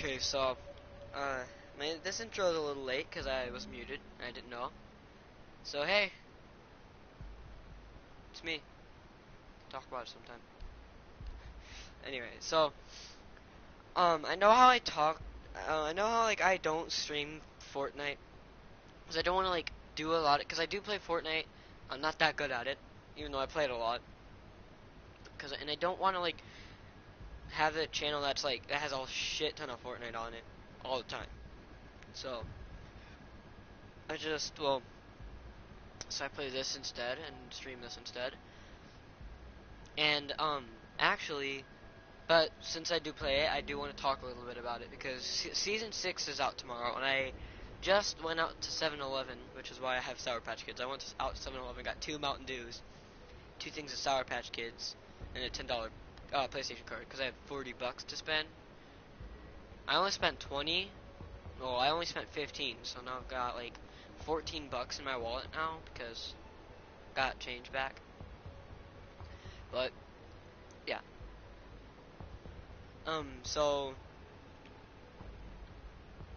Okay, so, this intro is a little late because I was muted. I didn't know. So, hey, it's me. Talk about it sometime. Anyway, so, I know how I talk. I know how, like, I don't stream Fortnite because I don't want to, like, do a lot. Because I do play Fortnite. I'm not that good at it, even though I play it a lot. And I don't want to, like, have a channel that's, like, that has a shit ton of Fortnite on it all the time. So, so I play this instead and stream this instead. And, actually, but since I do play it, I do want to talk a little bit about it because Season 6 is out tomorrow, and I just went out to 7-Eleven, which is why I have Sour Patch Kids. I went out to 7-Eleven, got 2 Mountain Dews, 2 things of Sour Patch Kids, and a $10 PlayStation card because I had 40 bucks to spend. I only spent 20. Well, I only spent 15, so now I've got like 14 bucks in my wallet now because I got change back. But yeah. So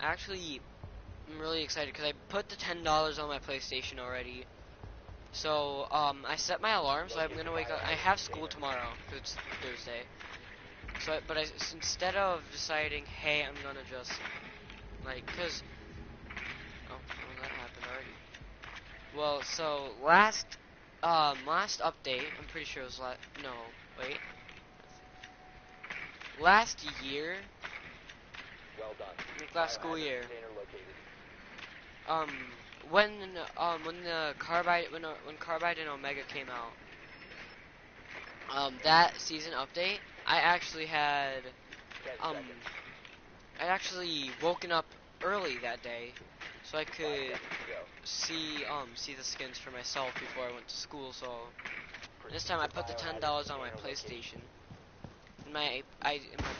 actually, I'm really excited because I put the $10 on my PlayStation already. So I set my alarm, so I'm gonna wake up. I have school tomorrow because it's Thursday. So, instead of deciding, hey, I'm gonna just like, oh, that happened already. Well, so last update, I'm pretty sure it was last year, Well done. like last school year, Container located. um, when when Carbide and Omega came out, that season update, I actually had, 10 um, seconds. I'd actually woken up early that day, so I 5 could seconds to go. see the skins for myself before I went to school. So this Proceed time I to put the $10 biohazard on my container PlayStation. location. And my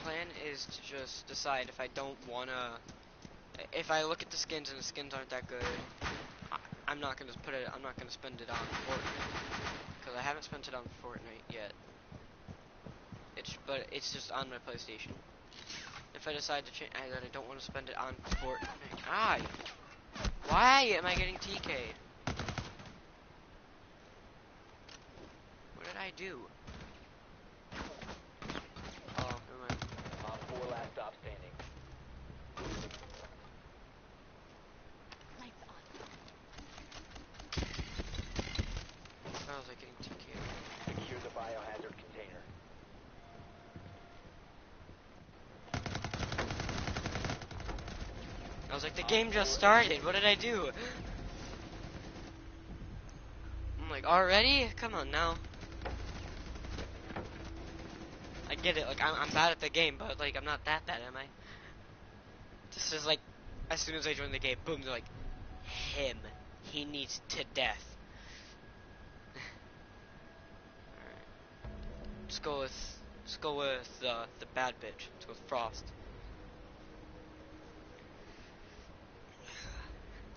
plan is to just decide if I don't wanna, if I look at the skins and the skins aren't that good, I'm not gonna spend it on Fortnite because I haven't spent it on Fortnite yet. But it's just on my PlayStation. If I decide to change that I don't want to spend it on Fortnite, why am I getting TK'd? What did I do? Oh, never mind. Op 4 last stop standing. How was I getting TK'd? Secure the biohazard container. I was like, the game just started. What did I do? I'm like, already? Come on now. I get it. Like, I'm bad at the game, but like, I'm not that bad, am I? This is like, as soon as I join the game, boom, they're like, him. He needs to death. Alright. Let's go with the bad bitch. Let's go with Frost.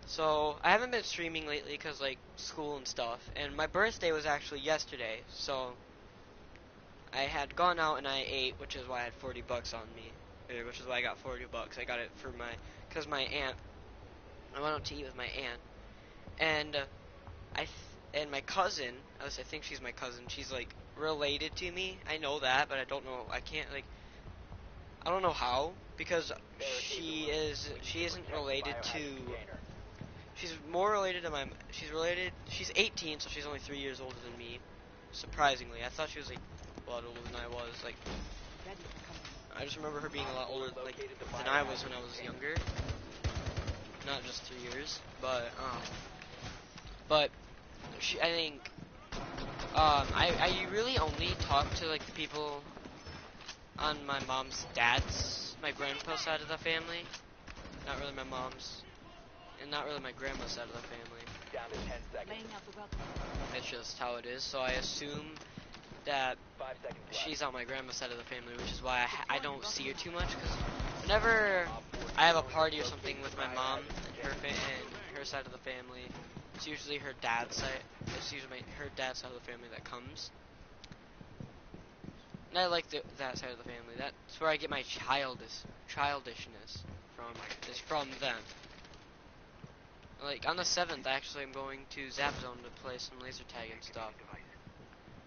So, I haven't been streaming lately because, like, school and stuff. And my birthday was actually yesterday. So, I had gone out and I ate, which is why I had 40 bucks on me. Which is why I got 40 bucks. I got it for because my aunt, I went out to eat with my aunt. And, and my cousin, I think she's my cousin. She's, like, related to me. I know that, but I don't know, I don't know how. Because she isn't related to... She's more related to she's 18, so she's only 3 years older than me. Surprisingly. I thought she was, like, a lot older than I was. Like, I just remember her being a lot older, like, than I was when I was younger. Not just 3 years. But I think, I really only talk to, like, the people on my my grandpa's side of the family. Not really my mom's. And not really my grandma's side of the family. Down to 10 seconds. It's just how it is. So I assume that 5 seconds left. she's on my grandma's side of the family, which is why I don't see her too much. Because whenever I have a party or something with my mom and her side of the family, it's usually her dad's side. It's usually her dad's side of the family that comes. And I like that side of the family. That's where I get my childishness from. Is from them. Like on the 7th, actually, I'm going to Zap Zone to play some laser tag and stuff.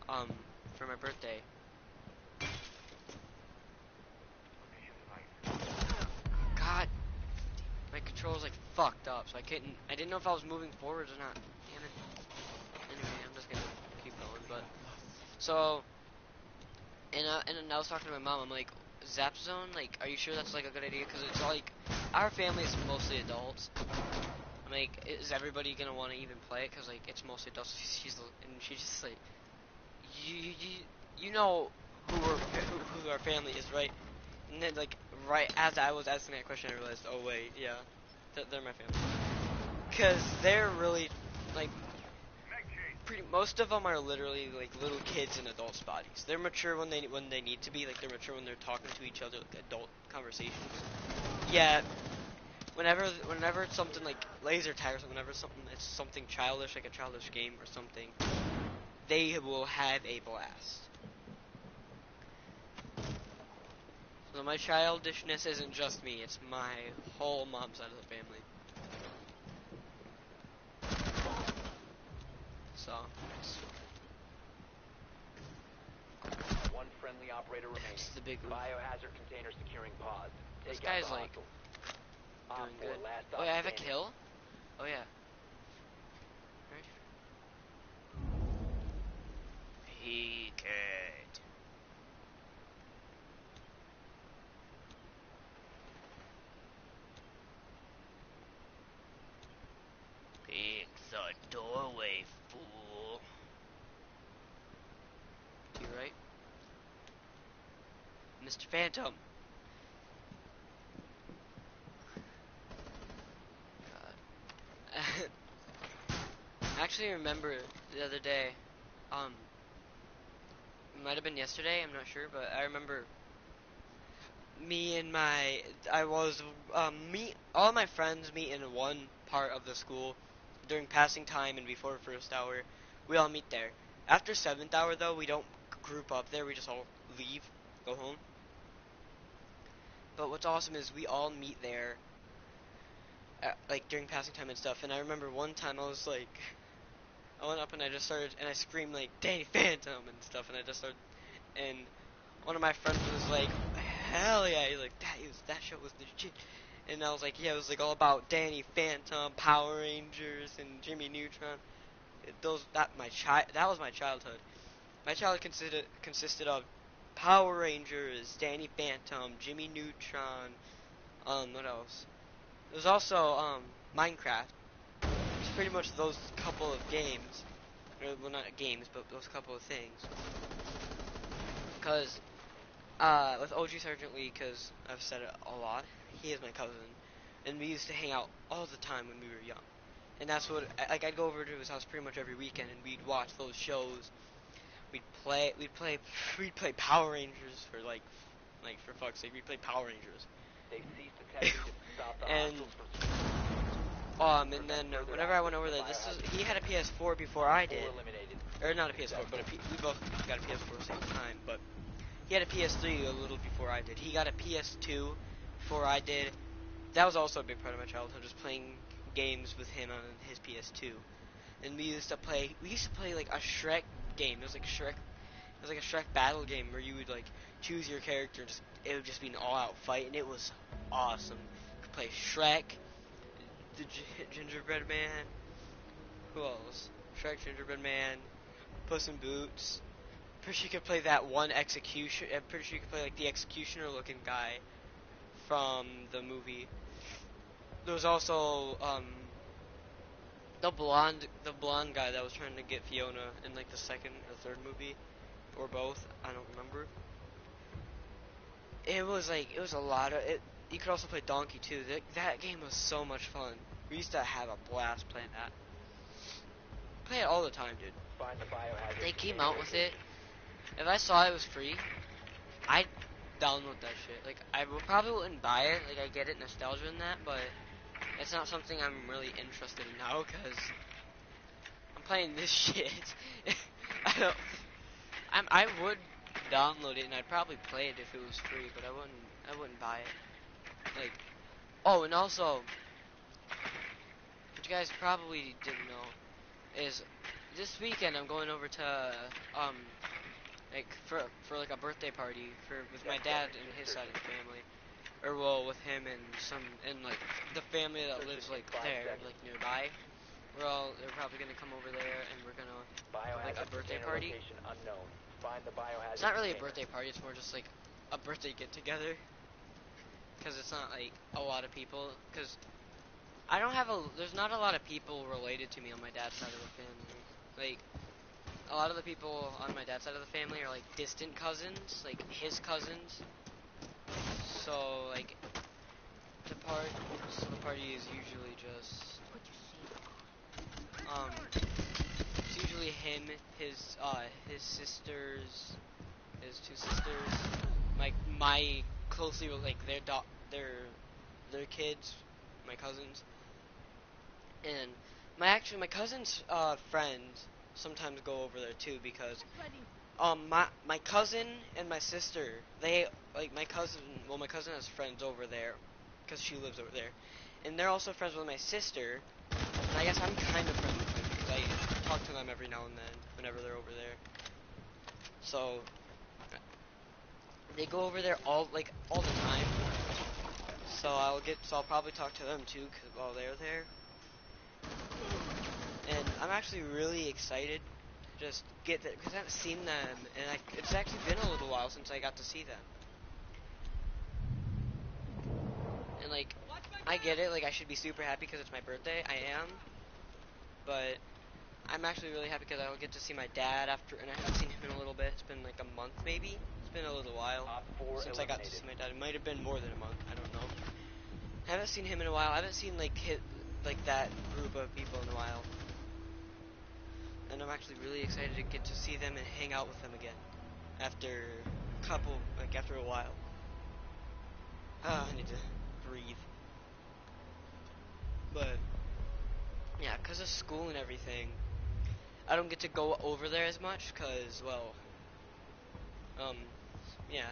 Um, for my birthday. God, my control's like fucked up, so I didn't know if I was moving forwards or not. Damn it. Anyway, I'm just gonna keep going, but so. And then I was talking to my mom. I'm like, Zap Zone, like, are you sure that's like a good idea? Because it's like our family is mostly adults. I'm like, is everybody gonna want to even play it? Because like it's mostly adults. And she's just like, you know who our family is, right? And then like right as I was asking that question, I realized, oh wait, yeah, they're my family. Because they're really like most of them are literally like little kids in adults' bodies. They're mature when they need to be. Like they're mature when they're talking to each other, like adult conversations. Yeah. Whenever it's something like laser tag or something, whenever it's something childish, like a childish game or something, they will have a blast. So my childishness isn't just me; it's my whole mom's side of the family. So. One friendly operator remaining. That's the big one. Biohazard container securing pods. This Take out guy's the like hostiles. Op doing 4, good. last Oh stop yeah, I have a standing. kill. Oh yeah. Right. Peeked. Pick the doorway, fool. To your right. Mr. Phantom. God. I actually remember the other day, it might have been yesterday, I'm not sure, but I remember me and my, I was, all my friends meet in one part of the school during passing time and before first hour. We all meet there. After 7th hour, though, we don't group up there, we just all leave, go home. But what's awesome is we all meet there, like during passing time and stuff. And I remember one time I was like, I went up and I just started, and I screamed like Danny Phantom and stuff, and I just started, and one of my friends was like, hell yeah, he's like, that show was the shit. And I was like, yeah, it was like all about Danny Phantom, Power Rangers, and Jimmy Neutron. That was my childhood. My childhood consisted of Power Rangers, Danny Phantom, Jimmy Neutron. What else? There's also Minecraft. It's pretty much those couple of games. Well, not games, but those couple of things. Because with OG Sergeant Lee, because I've said it a lot, he is my cousin, and we used to hang out all the time when we were young. And that's what, like, I'd go over to his house pretty much every weekend, and we'd watch those shows. We'd play Power Rangers for fuck's sake, we'd play Power Rangers. They've ceased attempting to stop the And hostiles from and then whenever I went over there, he had a PS4 before I did, eliminated. or not a PS4, but we both got a PS4 at the same time. But he had a PS3 a little before I did. He got a PS2 before I did. That was also a big part of my childhood, just playing games with him on his PS2. And we used to play like a Shrek game. It was like a Shrek battle game where you would like choose your character. It would just be an all-out fight, and it was awesome. You could play Shrek, the Gingerbread Man. Who else? Shrek, Gingerbread Man, Puss in Boots. Pretty sure you could play that one execution. I'm pretty sure you could play like the executioner-looking guy from the movie. There was also the blonde guy that was trying to get Fiona in like the second or third movie, or both. I don't remember. It was a lot of it. You could also play Donkey too. That game was so much fun. We used to have a blast playing that. Play it all the time, dude. Find the biohazard They came container out with it. location. If I saw it was free, I'd download that shit. Like probably wouldn't buy it. Like I get it, nostalgia in that, but it's not something I'm really interested in now because I'm playing this shit. I don't. I would download it and I'd probably play it if it was free, but I wouldn't buy it. Like, oh, and also, what you guys probably didn't know is this weekend I'm going over to um like for like a birthday party for with my dad and his side of the family, or well with him and some and like the family that lives like there like nearby. They're probably gonna come over there and we're gonna have like a Biohazard birthday container party. location unknown. Find the It's biohazard not really a container. birthday party. It's more just like a birthday get together because it's not like a lot of people. Because I don't have a there's not a lot of people related to me on my dad's side of the family. Like a lot of the people on my dad's side of the family are like distant cousins, like his cousins. So like the part, so the party is usually just it's usually him, his sisters, his two sisters, my closely like their kids, my cousins, and my cousin's friends sometimes go over there too because my cousin and my sister they like my cousin has friends over there because she lives over there, and they're also friends with my sister, and I guess I'm kind of friends with them because I talk to them every now and then whenever they're over there. So they go over there all the time. So I'll probably talk to them too while they're there. And I'm actually really excited to just get there because I haven't seen them, and it's actually been a little while since I got to see them. And like, I get it. Like, I should be super happy because it's my birthday. I am, but I'm actually really happy because I'll get to see my dad after, and I haven't seen him in a little bit. It's been like a month maybe. It's been a little while Op 4 since I got to eliminated. see my dad. It might have been more than a month. I don't know. I haven't seen him in a while. I haven't seen like that group of people in a while. And I'm actually really excited to get to see them and hang out with them again after after a while. I need to breathe. But yeah, because of school and everything, I don't get to go over there as much because, well, um, yeah,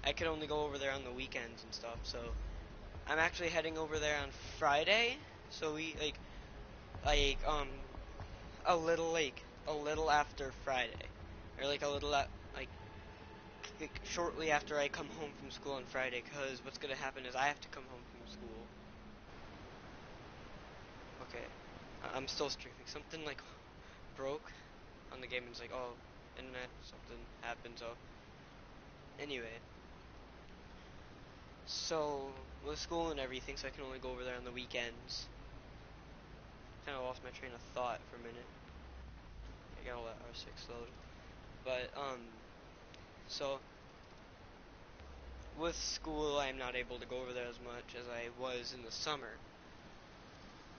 I can only go over there on the weekends and stuff. So I'm actually heading over there on Friday. So we like a little after Friday, or like a little like shortly after I come home from school on Friday. Cause what's gonna happen is I have to come home from school. Okay, I'm still streaming. Something like broke on the game, and it's like, oh, internet, something happened. So anyway, so with school and everything, so I can only go over there on the weekends. Kind of lost my train of thought for a minute. I gotta let R6 load. But so with school, I'm not able to go over there as much as I was in the summer.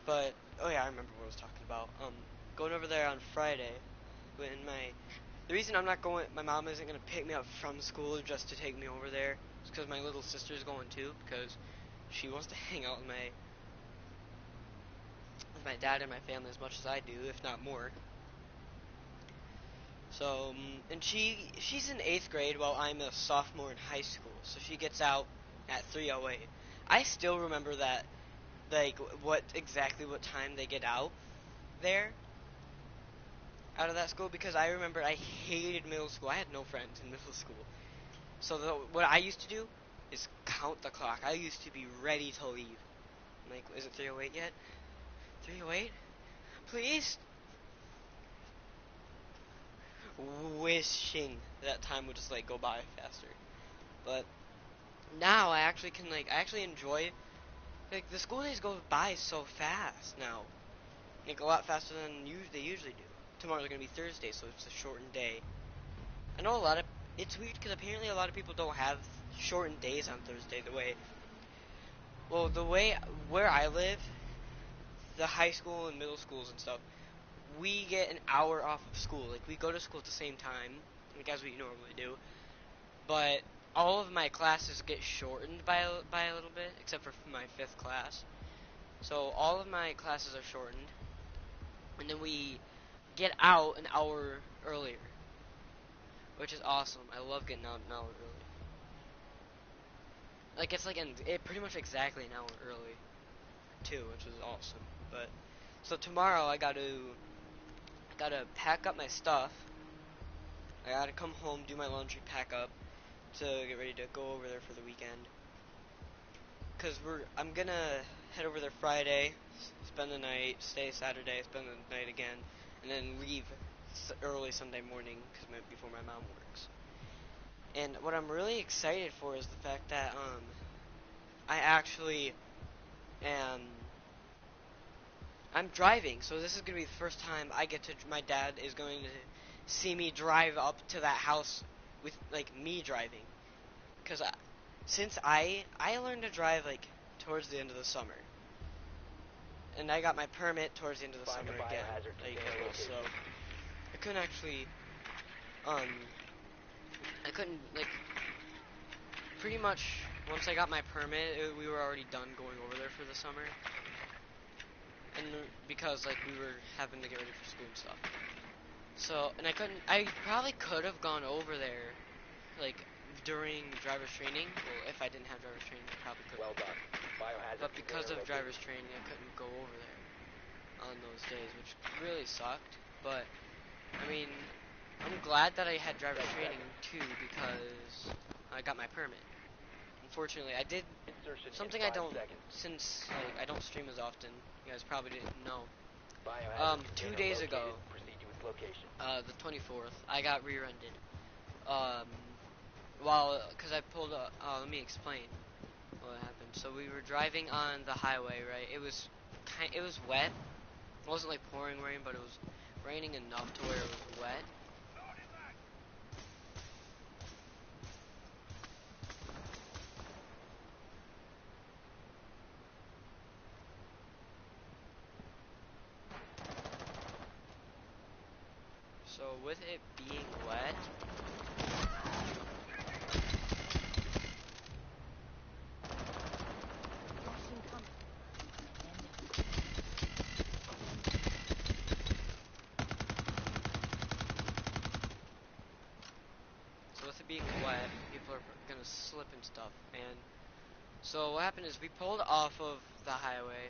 But oh yeah, I remember what I was talking about. Going over there on Friday when the reason I'm not going, my mom isn't gonna pick me up from school just to take me over there. It's because my little sister's going too, because she wants to hang out with my dad and my family as much as I do, if not more. So, and she's in 8th grade while I'm a sophomore in high school. So she gets out at 3:08. I still remember that, like what time they get out there, out of that school, because I remember I hated middle school. I had no friends in middle school. So what I used to do is count the clock. I used to be ready to leave. I'm like, is it 3:08 yet? 3:08? Please? Wishing that time would just like go by faster. But now I actually enjoy, like, the school days go by so fast now. Like a lot faster than they usually do. Tomorrow's gonna be Thursday, so it's a shortened day. I know it's weird because apparently a lot of people don't have shortened days on Thursday the way where I live, the high school and middle schools and stuff, we get an hour off of school. Like, we go to school at the same time, like as we normally do, but all of my classes get shortened by a little bit, except for my 5th class. So all of my classes are shortened, and then we get out an hour earlier, which is awesome. I love getting out an hour early. Like it's like pretty much exactly an hour early too, which is awesome. But so tomorrow I gotta pack up my stuff. I gotta come home, do my laundry, pack up to get ready to go over there for the weekend. Cause I'm gonna head over there Friday, spend the night, stay Saturday, spend the night again, and then leave early Sunday morning before my mom works. And what I'm really excited for is the fact that I actually am I'm driving, so this is gonna be the first time I get to. My dad is going to see me drive up to that house with like me driving, cause since I learned to drive like towards the end of the summer, and I got my permit towards the end of the Find summer the again, biohazard like container so location. I couldn't actually um I couldn't like pretty much once I got my permit, we were already done going over there for the summer. And because like we were having to get ready for school and stuff. So, and I probably could have gone over there, like, during driver's training. Well, if I didn't have driver's training, I probably could. Well done. Biohazard But because container of located. driver's training, I couldn't go over there on those days, which really sucked. But, I mean, I'm glad that I had driver's training, too, because I got my permit. Unfortunately, I did Insertion something in I 5 don't, seconds. since, like, I don't stream as often. You guys probably didn't know. Biohazard 2 container days located. ago, Proceed to its location. the 24th, I got rear-ended. Because I pulled up, let me explain what happened. So we were driving on the highway, right? It was wet. It wasn't like pouring rain, but it was raining enough to where it was wet. So with it being wet, people are gonna slip and stuff. And so what happened is we pulled off of the highway.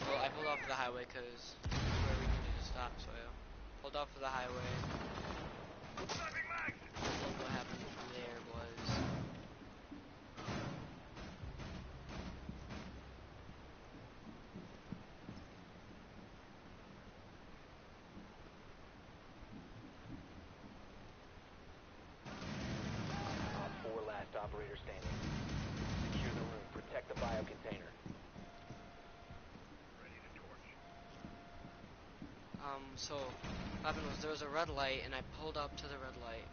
Well, I pulled off of the highway because that's where we needed to stop. So I pulled off of the highway. What happened from there was Op 4 last operator standing. Secure the room. Protect the bio container. so what happened was there was a red light, and I pulled up to the red light.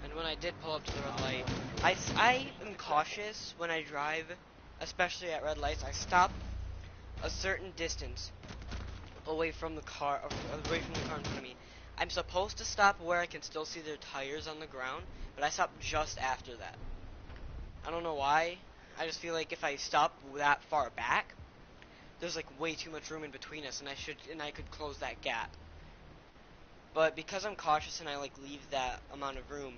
And when I did pull up to the red light, I am cautious when I drive, especially at red lights. I stop a certain distance away from the car, away from the car in front of me. I'm supposed to stop where I can still see their tires on the ground, but I stop just after that. I don't know why. I just feel like if I stop that far back, there's like way too much room in between us, and I could close that gap. But because I'm cautious and I like leave that amount of room,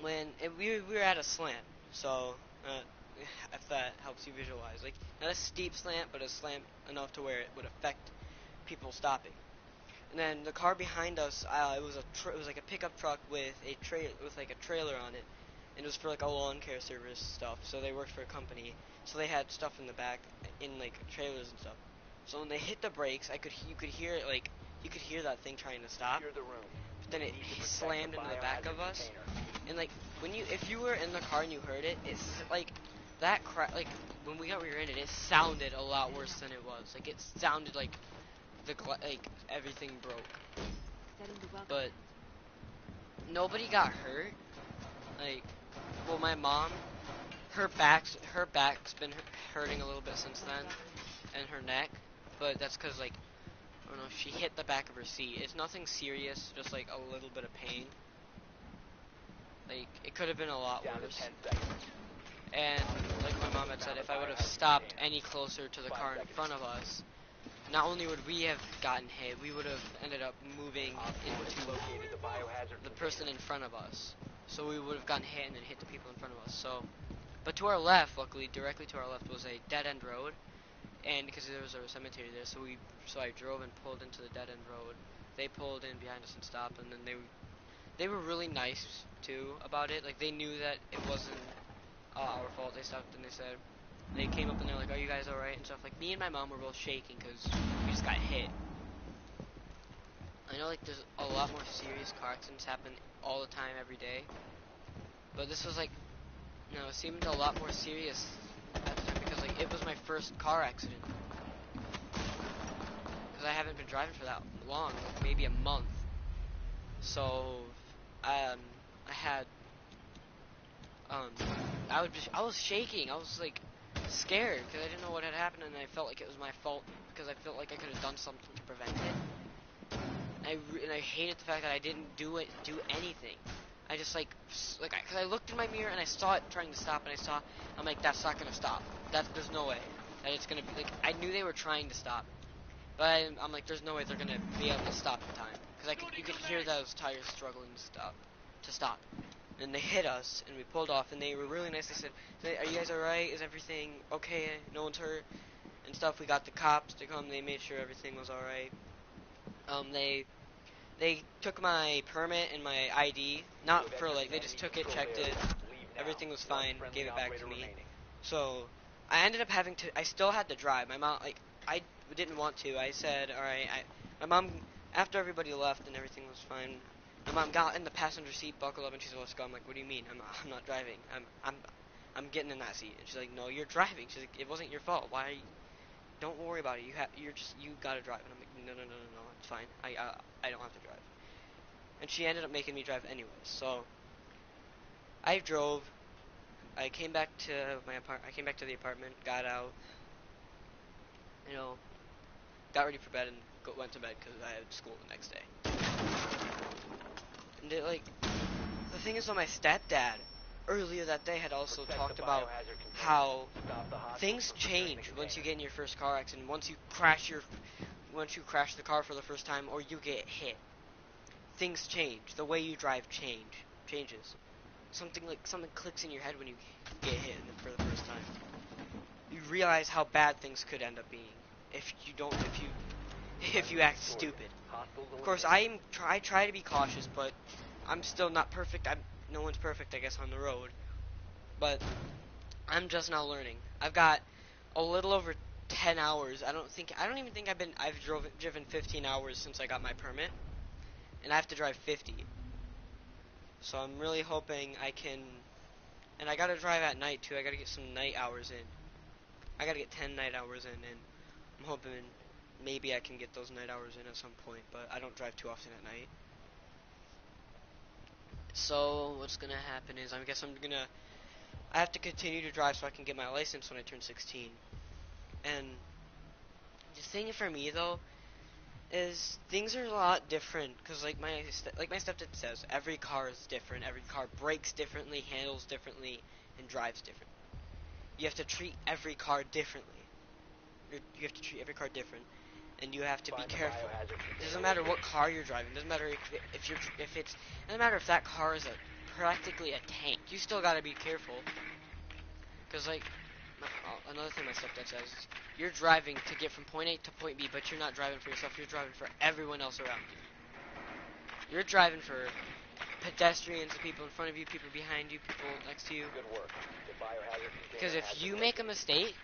we were at a slant, so if that helps you visualize, like not a steep slant, but a slant enough to where it would affect people stopping. And then the car behind us, it was like a pickup truck with like a trailer on it, and it was for like a lawn care service stuff. So they worked for a company, so they had stuff in the back in like trailers and stuff. So when they hit the brakes, you could hear it like you could hear that thing trying to stop, Secure the room. but then it Need to protect slammed into the back biohazard of us. container. And like if you were in the car and you heard it, it's like that like when we got rear-ended, it sounded a lot worse than it was. Like it sounded like like everything broke. But nobody got hurt. Like, well, my mom, her back's been hurting a little bit since then, and her neck. But that's cause like I don't know, she hit the back of her seat. It's nothing serious, just like a little bit of pain. Like it could have been a lot Down to worse. 10 seconds. And like my mom had said, if I would have stopped any closer to the car in front of us, not only would we have gotten hit, we would have ended up moving Op 4 has into located the biohazard the person container. in front of us. So we would have gotten hit and then hit the people in front of us. So, but to our left, luckily, directly to our left was a dead end road, and because there was a cemetery there, so I drove and pulled into the dead end road. They pulled in behind us and stopped, and then they were really nice too about it. Like they knew that it wasn't our fault. They stopped and they came up and they're like, "Are you guys all right?" and stuff. Like me and my mom were both shaking because we just got hit. I know like there's a lot more serious car accidents happen all the time every day, but this was like, it seemed a lot more serious at the time because like it was my first car accident because I haven't been driving for that long, like maybe a month. So, I had um, I was shaking. I was like scared because I didn't know what had happened, and I felt like it was my fault because I felt like I could have done something to prevent it. And I hated the fact that I didn't do anything. I just because I looked in my mirror and I saw it trying to stop, and I'm like, that's not gonna stop. There's no way that it's gonna be like, I knew they were trying to stop, but I'm like, there's no way they're gonna be able to stop in time because you could hear those tires struggling to stop. And they hit us, and we pulled off, and they were really nice. They said, "Are you guys all right? Is everything okay? No one's hurt and stuff." We got the cops to come. They made sure everything was all right. They took my permit and my ID, not for like, they just took it, checked it, everything was fine, gave it back to me. So I ended up having to. I still had to drive. My mom, like, I didn't want to. I said, all right. My mom, after everybody left and everything was fine, my mom got in the passenger seat, buckled up, and she said, "Let's go." I'm like, "What do you mean? I'm not driving. I'm getting in that seat." And she's like, "No, you're driving." She's like, "It wasn't your fault. Why? Don't worry about it. You gotta drive." And I'm like, "No, no, no, no, no. It's fine. I don't have to drive." And she ended up making me drive anyways. So I drove. I came back to I came back to the apartment, got out, you know, got ready for bed, and went to bed because I had school the next day. And the thing is, though, my stepdad earlier that day had also talked about how things change once you get in your first car accident. Once you crash the car for the first time, or you get hit, things change. The way you drive changes. Something clicks in your head when you get hit for the first time. You realize how bad things could end up being if you act stupid. Of course, I try to be cautious, but I'm still not perfect. No one's perfect, I guess, on the road. But I'm just now learning. I've got a little over 10 hours. I don't even think I've driven 15 hours since I got my permit, and I have to drive 50. So I'm really hoping I can. And I gotta drive at night too. I gotta get some night hours in. I gotta get 10 night hours in, and I'm hoping maybe I can get those night hours in at some point. But I don't drive too often at night. So what's gonna happen is, I have to continue to drive so I can get my license when I turn 16. And the thing for me though is things are a lot different because like my stepdad says, every car is different. Every car brakes differently, handles differently, and drives different. You have to treat every car differently. You have to treat every car different, and you have to be careful. It doesn't matter what car you're driving. It doesn't matter it doesn't matter if that car is practically a tank. You still gotta be careful, because another thing my stepdad says is, you're driving to get from point A to point B, but you're not driving for yourself. You're driving for everyone else around you. You're driving for pedestrians, the people in front of you, people behind you, people next to you. Good work. The biohazard Because container if has you been make a located. mistake,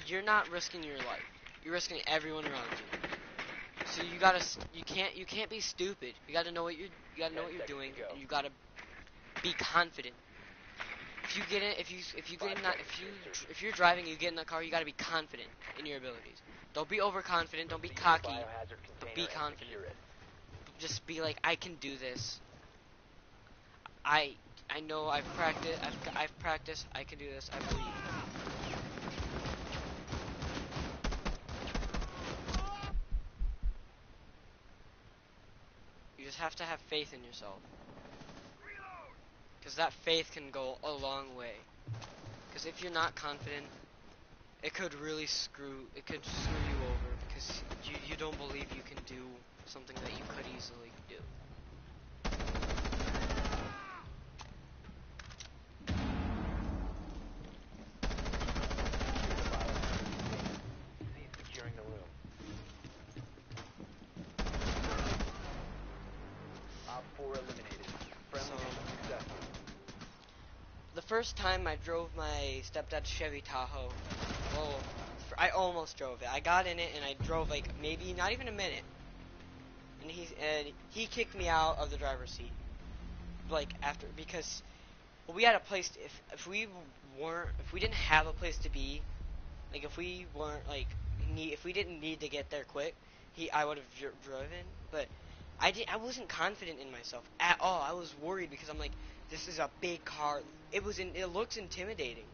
you're not risking your life. You're risking everyone around you. So you can't be stupid. You gotta know what you're doing, and you gotta be confident. If you get in, if you get in that, if you're driving, you get in the car, you gotta be confident in your abilities. Don't be overconfident. Don't be Proceed to the cocky. biohazard But container be and confident. secure it. Just be like, I can do this. I I know I've practiced. I've practiced. I can do this. I believe. You just have to have faith in yourself, because that faith can go a long way. Because if you're not confident, it could really screw you over because you don't believe you can do something that you could easily do. Cease securing the room. Op 4 eliminated. Friendly So mission successful. the first time I drove my stepdad's Chevy Tahoe, well, I almost drove it. I got in it and I drove like maybe not even a minute, and he kicked me out of the driver's seat. Like after because we had a place to, if we didn't have a place to be, like if we weren't like if we didn't need to get there quick, I would have driven. But I wasn't confident in myself at all. I was worried because I'm like, this is a big car. It looks intimidating.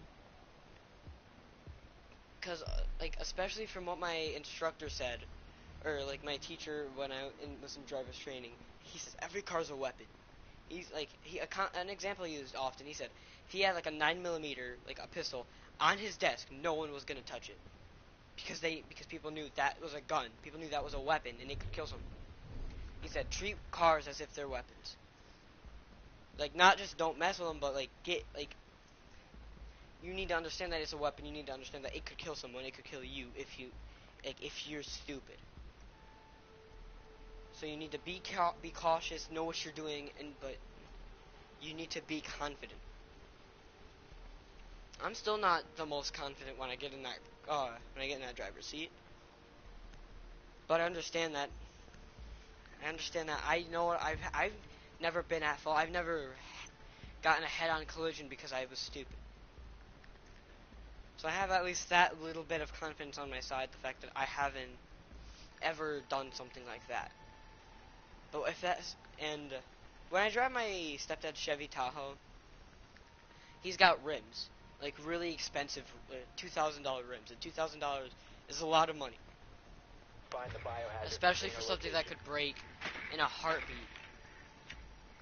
Cause like especially from what my instructor said, or like my teacher when was in driver's training, he says every car's a weapon. He's like an example he used often. He said if he had like a 9mm like a pistol on his desk, no one was gonna touch it because people knew that was a gun. People knew that was a weapon and it could kill someone. He said treat cars as if they're weapons. Like not just don't mess with them, but like you need to understand that it's a weapon. You need to understand that it could kill someone. It could kill you if you're stupid. So you need to be cautious, know what you're doing, but you need to be confident. I'm still not the most confident when I get in that driver's seat, but I understand that. I know I've never been at fault. I've never gotten a head-on collision because I was stupid. So I have at least that little bit of confidence on my side, the fact that I haven't ever done something like that. But if that's and when I drive my stepdad's Chevy Tahoe, he's got rims, like really expensive, $2,000 rims, and $2,000 is a lot of money, Find the biohazard especially for container something that location. could break in a heartbeat.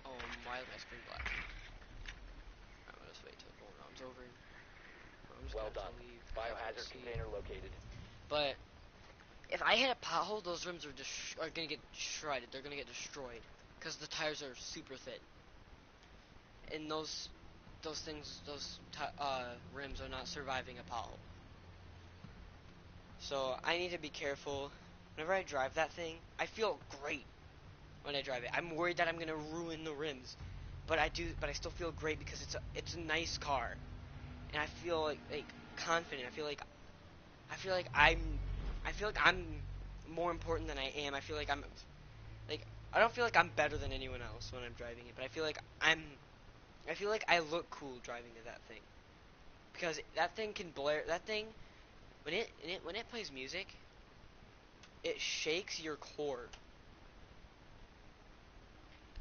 Oh, why is my screen black? I'm gonna just wait till the round's over. I'm just Well gonna have done. to leave. Biohazard container located. But if I hit a pothole, those rims are gonna get shredded. They're gonna get destroyed because the tires are super thin, and rims are not surviving a pothole. So I need to be careful. Whenever I drive that thing, I feel great when I drive it. I'm worried that I'm gonna ruin the rims, but I still feel great because it's a nice car, and I feel like confident. I feel like I'm more important than I am. Like I don't feel like I'm better than anyone else when I'm driving it, but I feel like I look cool driving that thing because that thing can blare. That thing when it plays music, it shakes your core.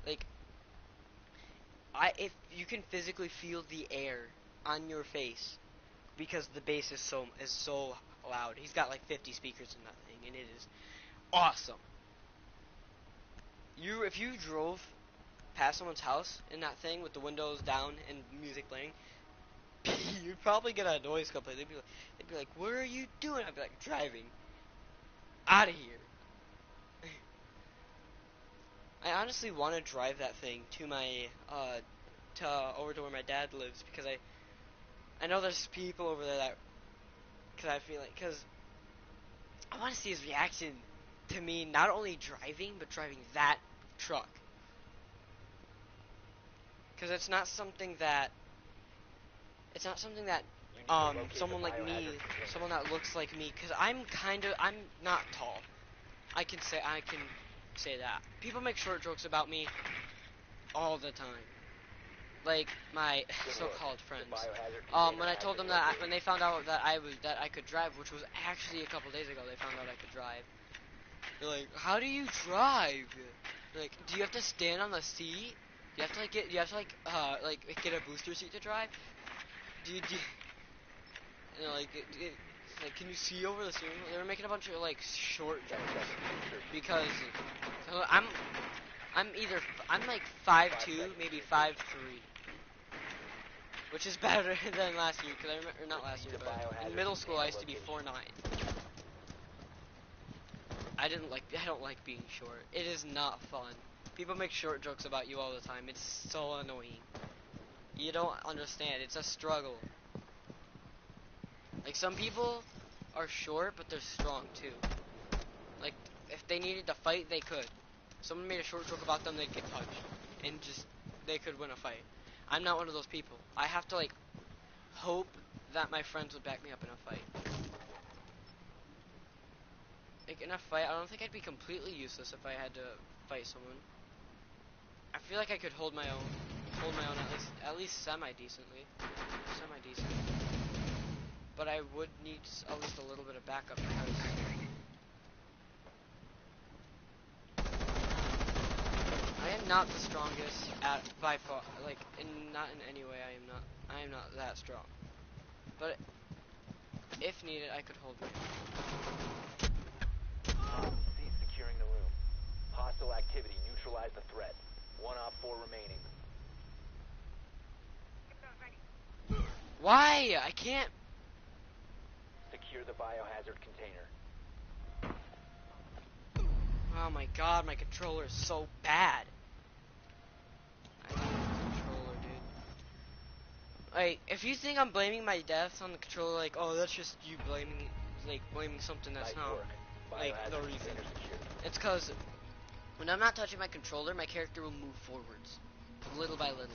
Like if you can physically feel the air on your face because the bass is so loud. He's got like 50 speakers in that thing, and it is awesome. If you drove past someone's house in that thing with the windows down and music playing, you'd probably get a noise complaint. They'd be like, "What are you doing?" I'd be like, "Driving out of here." I honestly want to drive that thing to my to over to where my dad lives because I know there's people over there that because I want to see his reaction to me not only driving but driving that truck because it's not something that You need to locate the someone like me, biohazard container. someone that looks like me, because I'm not tall. I can say that. People make short jokes about me all the time. Like my Good work. so-called The friends. biohazard container When I has told been them that located. when they found out that I could drive, which was actually a couple days ago, they found out I could drive. They're like, "How do you drive?" They're like, "Do you have to stand on the seat? You have to get a booster seat to drive? Do you you know, like, can you see over the steering wheel?" They were making a bunch of like short 10 jokes seconds to insertion. because so I'm like Five 5'2", seconds to maybe insertion. 5'3". which is better than last year. Cause I remember, or not last Proceed year, to but in biohazard middle school I container used to be location. 4'9". I don't like being short. It is not fun. People make short jokes about you all the time. It's so annoying. You don't understand. It's a struggle. Like, some people are short, but they're strong too. Like, if they needed to fight, they could. Someone made a short joke about them, they'd get punched. And just, they could win a fight. I'm not one of those people. I have to, like, hope that my friends would back me up in a fight. Like, in a fight, I don't think I'd be completely useless if I had to fight someone. I feel like I could hold my own. Hold my own at least semi-decently. Semi-decent. But I would need at least a little bit of backup because I am not the strongest by far. Like, not in any way. I am not that strong. But if needed, I could hold my own. Cease securing the room. Hostile activity. Neutralize the threat. 1 op 4 remaining. Why? I can't. Secure the biohazard container. Oh my god, my controller is so bad. I hate the controller, dude. Like, if you think I'm blaming my deaths on the controller, like, oh, that's just you blaming something that's Nice not, work. like, the Biohazard reason. container secured. It's because when I'm not touching my controller, my character will move forwards, little by little.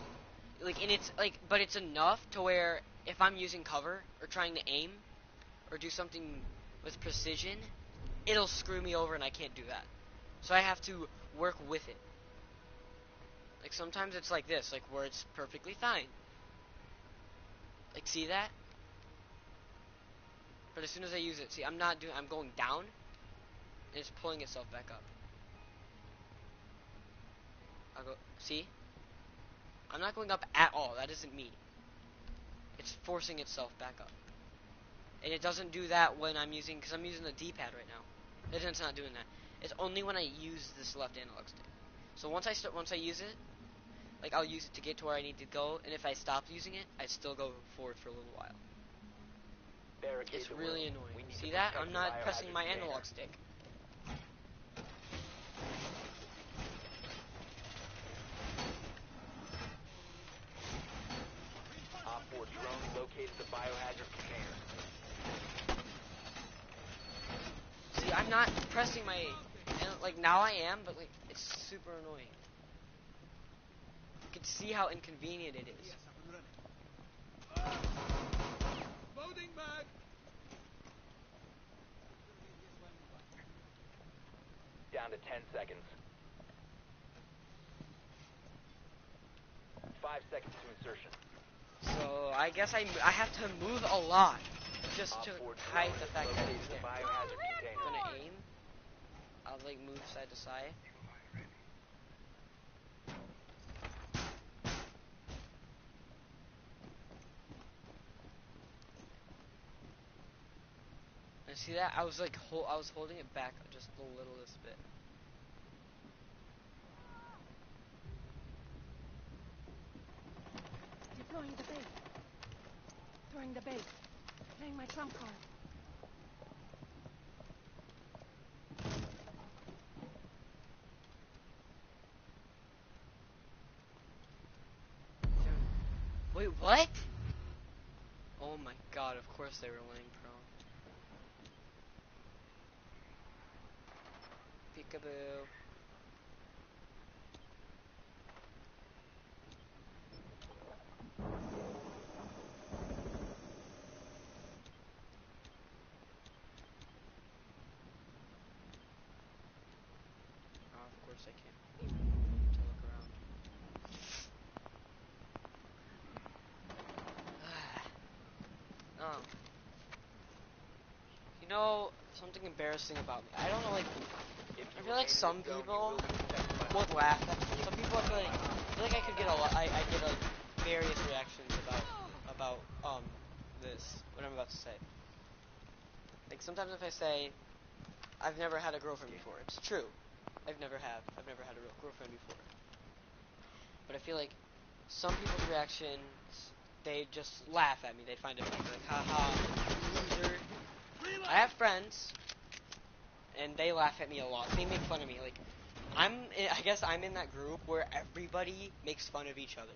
Like, and it's, like, but it's enough to where if I'm using cover, or trying to aim, or do something with precision, it'll screw me over and I can't do that. So I have to work with it. Like, sometimes it's like this, like, where it's perfectly fine. Like, see that? But as soon as I use it, see, I'm going down, and it's pulling itself back up. I'll go, see? I'm not going up at all, that isn't me. It's forcing itself back up. And it doesn't do that when I'm using, because I'm using the D-pad right now. It's not doing that. It's only when I use this left analog stick. So once I use it, like, I'll use it to get to where I need to go, and if I stop using it, I still go forward for a little while. Barricade It's the really room. We annoying. need See to that? protect I'm the not pressing biohazard my container. analog stick. Op 4 drone located the biohazard container. See, I'm not pressing my, and like, now I am, but like, it's super annoying. You can see how inconvenient it is. Loading back. Down to 10 seconds. 5 seconds to insertion. So I guess I have to move a lot just Op to 4 hide drone the has fact that located it's the there. biohazard container. I'm gonna aim. I'll like move side to side. And see that? I was like, I was holding it back just the littlest bit. Deploying the base. Throwing the base. Playing my trump card. Wait, what? Oh my god, of course they were laying prone. Peekaboo. Oh, of course I can't. To look around. Oh. You know, something embarrassing about me. I don't know, like, If I you feel like remain in some this zone, you people will be detected by would laugh at me. Some people, I feel like I could get a lot, I get like various reactions about, this, what I'm about to say. Like, sometimes if I say, I've never had a girlfriend before, it's true. I've never had a real girlfriend before. But I feel like some people's reactions, they just laugh at me. They find it funny, like, haha, loser. I have friends, and they laugh at me a lot. They make fun of me. Like, I guess I'm in that group where everybody makes fun of each other.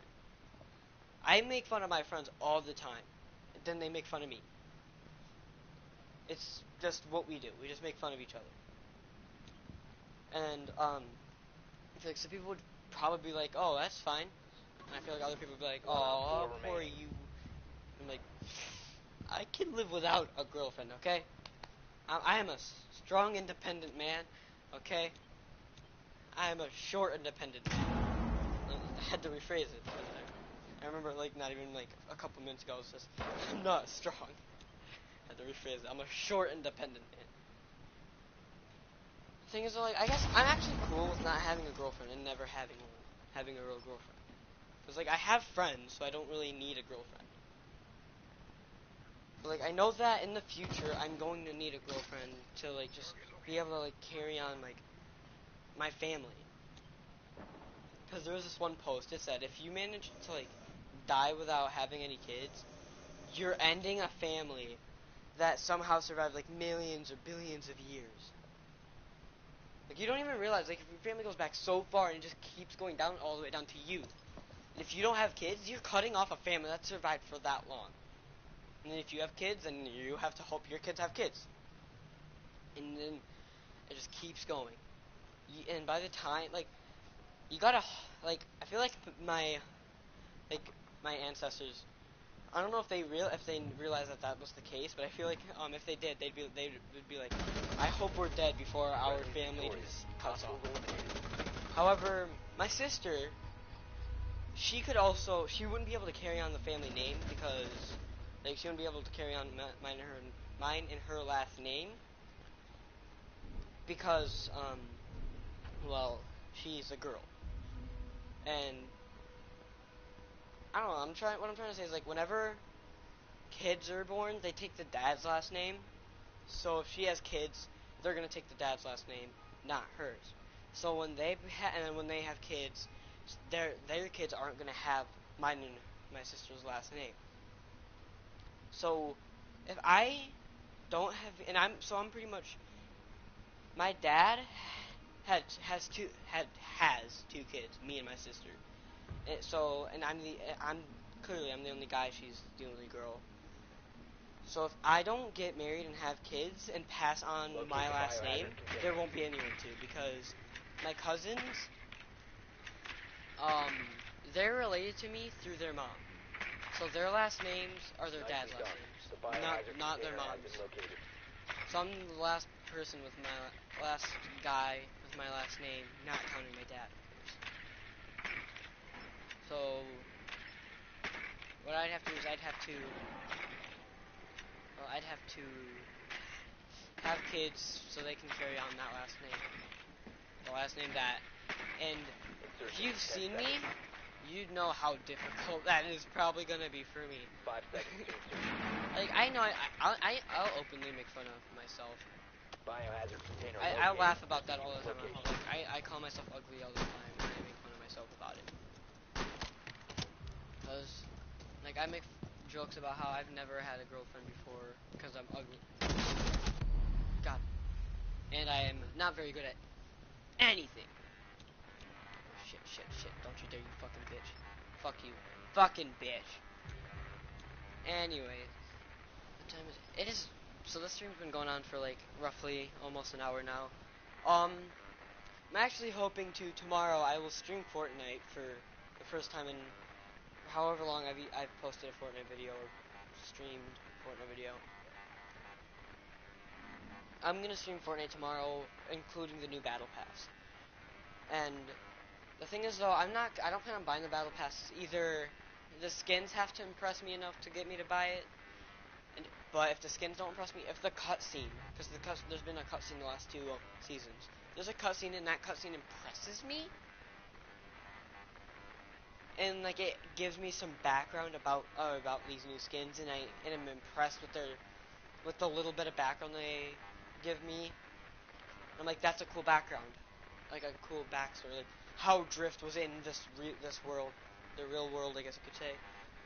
I make fun of my friends all the time. Then they make fun of me. It's just what we do. We just make fun of each other. And, I feel like some people would probably be like, oh, that's fine. And I feel like other people would be like, oh, poor you. I'm like, I can live without a girlfriend, okay? I am a strong, independent man, okay? I am a short, independent man. I had to rephrase it. I remember, like, not even, like, a couple minutes ago, it was just, I'm not strong. I had to rephrase it. I'm a short, independent man. The thing is, like, I guess I'm actually cool with not having a girlfriend and never having a real girlfriend. Because, like, I have friends, so I don't really need a girlfriend. But, like, I know that in the future, I'm going to need a girlfriend to, like, just be able to, like, carry on, like, my family. Because there was this one post, it said, if you manage to, like, die without having any kids, you're ending a family that somehow survived, like, millions or billions of years. Like, you don't even realize, like, if your family goes back so far and it just keeps going down all the way down to you. And if you don't have kids, you're cutting off a family that survived for that long. And then if you have kids, then you have to hope your kids have kids. And then it just keeps going. And by the time, like, you gotta, like, I feel like my ancestors, I don't know if they realized that that was the case, but I feel like if they did, they would be like, I hope we're dead before our family just cuts off. However, my sister, she wouldn't be able to carry on the family name because, like, she wouldn't be able to carry on mine and her last name because, well, she's a girl. And I don't know. What I'm trying to say is, like, whenever kids are born, they take the dad's last name. So if she has kids, they're gonna take the dad's last name, not hers. So when when they have kids, their kids aren't gonna have mine and my sister's last name. So if I don't have, and I'm pretty much, my dad has two kids, me and my sister. And I'm the only guy, she's the only girl. So if I don't get married and have kids and pass on my last name, there won't be anyone to, because my cousins, they're related to me through their mom. So their last names are their dad's last names, not their mom's. So I'm the last person with my last guy with my last name, not counting my dad, of course. So what I'd have to do is I'd have to have kids so they can carry on that last name. The last name that. And if you've seen me, you'd know how difficult that is probably gonna be for me. 5 seconds to insertion. Like, I know I'll openly make fun of myself. Biohazard container I located. laugh about that all the time. Location. Like, I call myself ugly all the time, and I make fun of myself about it. Because, like, I make jokes about how I've never had a girlfriend before because I'm ugly. God. And I am not very good at anything. Oh, shit. Don't you dare, you fucking bitch. Fuck you. Fucking bitch. Anyway, what time is it? It is, so this stream's been going on for, like, roughly almost an hour now. I'm actually hoping tomorrow I will stream Fortnite for the first time in however long I've posted a Fortnite video or streamed Fortnite video. I'm gonna stream Fortnite tomorrow, including the new Battle Pass. And the thing is, though, I don't plan on buying the Battle Pass. Either the skins have to impress me enough to get me to buy it, but if the skins don't impress me, if the cutscene, because there's been a cutscene the last 2 seasons, there's a cutscene and that cutscene impresses me, and, like, it gives me some background about these new skins, and I'm impressed with the little bit of background they give me. I'm like, that's a cool background, like a cool backstory, like how Drift was in this world, the real world, I guess you could say.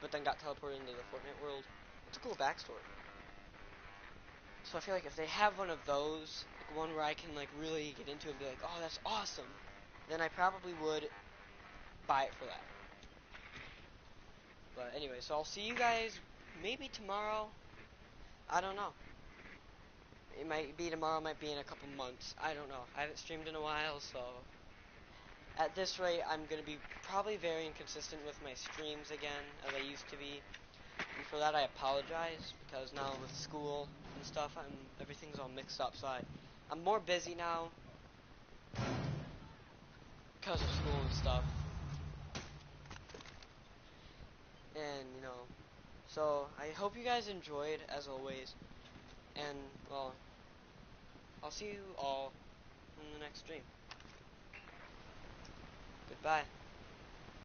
but then got teleported into the Fortnite world. It's a cool backstory. So I feel like if they have one of those, like one where I can like really get into it and be like, oh, that's awesome, then I probably would buy it for that. But anyway, so I'll see you guys maybe tomorrow. I don't know. It might be tomorrow, might be in a couple months. I don't know. I haven't streamed in a while, so at this rate, I'm going to be probably very inconsistent with my streams again, as I used to be. And for that, I apologize, because now with school and stuff, everything's all mixed up. So I'm more busy now because of school and stuff. And, you know, so I hope you guys enjoyed, as always. And, well, I'll see you all in the next stream. Goodbye.